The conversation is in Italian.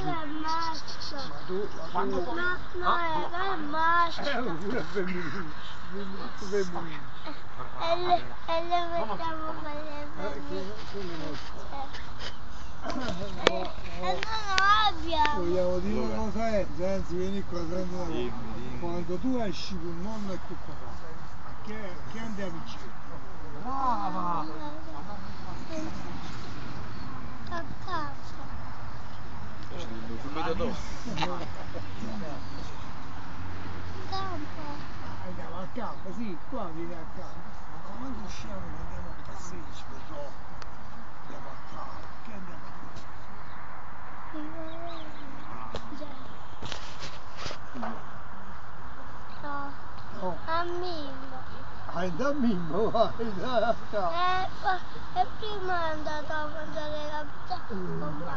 è maschio. Ma tu, quando poi... No, è maschio. Pure femminile. E le mettiamo per le femmine. E non abbia. Vogliamo dire una cosa, anzi vieni qua, prendi una cosa. Quando tu esci con nonno e con papà, che andiamo insieme? Brava! A casa. Subito dopo. Campo. Andiamo a campo, sì, qua vieni a campo. Ma quando usciamo andiamo a passeggio, però andiamo a campo, che andiamo a No. No. A Mimmo. Da Mimmo, vai, da campo. E prima è andato a mangiare la pizza con papà.